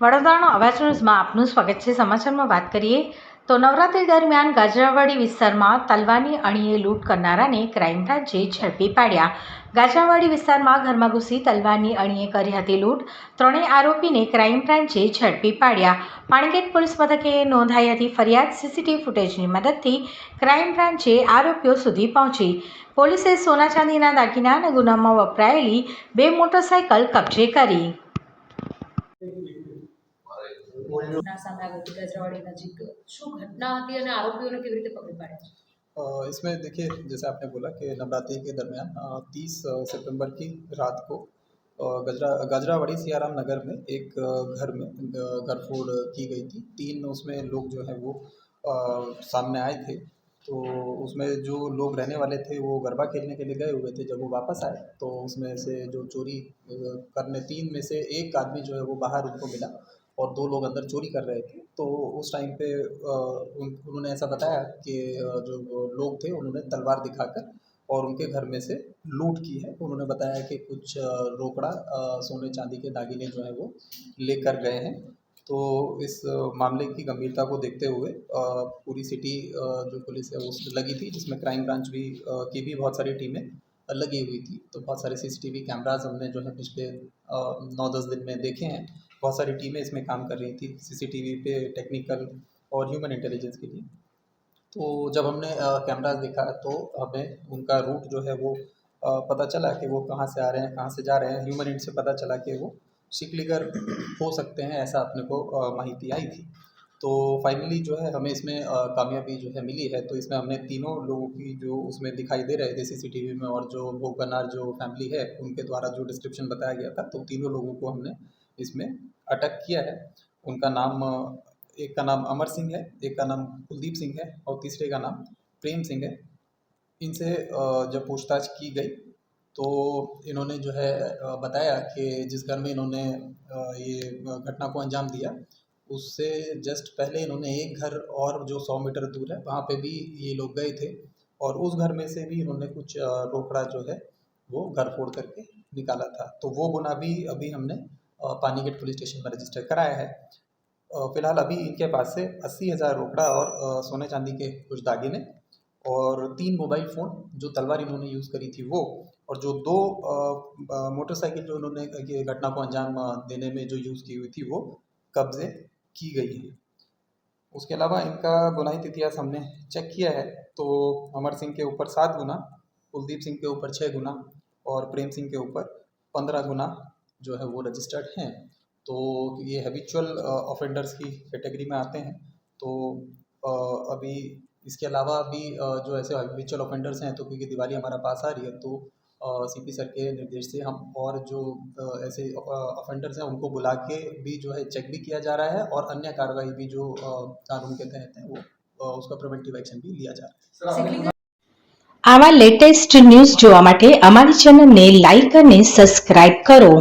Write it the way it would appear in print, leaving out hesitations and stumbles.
વડોદરાનો અવાજ ન્યૂઝમાં આપનું સ્વાગત છે। સમાચારમાં વાત કરીએ તો નવરાત્રી દરમિયાન ગાજરાવાડી વિસ્તારમાં તલવારની અણીએ લૂંટ કરનારાને ક્રાઇમ બ્રાન્ચે ઝડપી પાડ્યા। ગાજરાવાડી વિસ્તારમાં ઘરમાં ઘૂસી તલવારની અણીએ કરી હતી લૂંટ। ત્રણેય આરોપીને ક્રાઇમ બ્રાન્ચે ઝડપી પાડ્યા। પાણીગેટ પોલીસ મથકે નોંધાઈ હતી ફરિયાદ। સીસીટીવી ફૂટેજની મદદથી ક્રાઇમ બ્રાન્ચે આરોપીઓ સુધી પહોંચી। પોલીસે સોના ચાંદીના દાગીના અને ગુનામાં વપરાયેલી 2 મોટરસાયકલ કબજે કરી। इसमें देखिए, जैसे आपने बोला कि नवरात्रि के दरमियान 30 सितंबर की रात को गाजरावाड़ी सियाराम नगर में एक घर में घर फोड़ की गई थी। 3 उसमें लोग जो हैं वो सामने आए थे। तो उसमें जो लोग रहने वाले थे वो गरबा खेलने के लिए गए हुए थे। जब वो वापस आए तो उसमें से जो चोरी करने 3 में से एक आदमी जो है वो बाहर उनको मिला और 2 लोग अंदर चोरी कर रहे थे। तो उस टाइम पे उन्होंने ऐसा बताया कि जो लोग थे उन्होंने तलवार दिखाकर और उनके घर में से लूट की है। उन्होंने बताया कि कुछ रोकड़ा सोने चांदी के दागिने जो हैं वो लेकर गए हैं। तो इस मामले की गंभीरता को देखते हुए पूरी सिटी जो पुलिस है उस लगी थी, जिसमें क्राइम ब्रांच भी की भी बहुत सारी टीमें लगी हुई थी। तो बहुत सारे सीसीटीवी कैमराज हमने जो है पिछले 9-10 दिन में देखे हैं। बहुत सारी टीमें इसमें काम कर रही थी सीसीटीवी पे, टेक्निकल और ह्यूमन इंटेलिजेंस के लिए। तो जब हमने कैमराज देखा तो हमें उनका रूट जो है वो पता चला कि वो कहाँ से आ रहे हैं, कहाँ से जा रहे हैं। ह्यूमन इंट से पता चला कि वो शिकलीगढ़ हो सकते हैं, ऐसा अपने को माहिती आई थी। तो फाइनली जो है हमें इसमें कामयाबी जो है मिली है। तो इसमें हमने तीनों लोगों की जो उसमें दिखाई दे रहे थे सीसीटीवी में और जो भोग बनार जो फैमिली है उनके द्वारा जो डिस्क्रिप्शन बताया गया था, तो तीनों लोगों को हमने इसमें अटक किया है। उनका नाम एक का नाम अमर सिंह है, एक का नाम कुलदीप सिंह है और तीसरे का नाम प्रेम सिंह है। इनसे जब पूछताछ की गई तो इन्होंने जो है बताया कि जिस घर में इन्होंने ये घटना को अंजाम दिया उससे जस्ट पहले इन्होंने एक घर और जो 100 मीटर दूर है वहाँ पे भी ये लोग गए थे और उस घर में से भी इन्होंने कुछ रोकड़ा जो है वो घर फोड़ करके निकाला था। तो वो गुना भी अभी हमने पानीगेट पुलिस स्टेशन में रजिस्टर कराया है। फ़िलहाल अभी इनके पास से 80,000 रोकड़ा और सोने चांदी के कुछ दागिने और 3 मोबाइल फ़ोन जो तलवार इन्होंने यूज़ करी थी वो, और जो 2 मोटरसाइकिल जो उन्होंने ये घटना को अंजाम देने में जो यूज़ की हुई थी वो कब्ज़े की गई है। उसके अलावा इनका गुनाही इतिहास हमने चेक किया है तो अमर सिंह के ऊपर 7 गुना, कुलदीप सिंह के ऊपर 6 गुना और प्रेम सिंह के ऊपर 15 गुना जो है वो रजिस्टर्ड हैं। तो ये हैबिचुअल ऑफेंडर्स की कैटेगरी में आते हैं। तो अभी इसके अलावा भी जो ऐसे हैबिचुअल ऑफेंडर्स हैं, तो क्योंकि दिवाली हमारा पास आ रही है तो सीपी सर के निर्देश से हम और जो ऐसे ऑफेंडर्स हैं उनको बुला के भी जो है चेक भी किया जा रहा है और अन्य कार्रवाई भी जो कानून के तहत है वो उसका प्रिवेंटिव एक्शन भी लिया जा रहा है। आवा लेटेस्ट न्यूज़ जोवा माटे अमारी चेनल ने लाइक और सब्सक्राइब करो।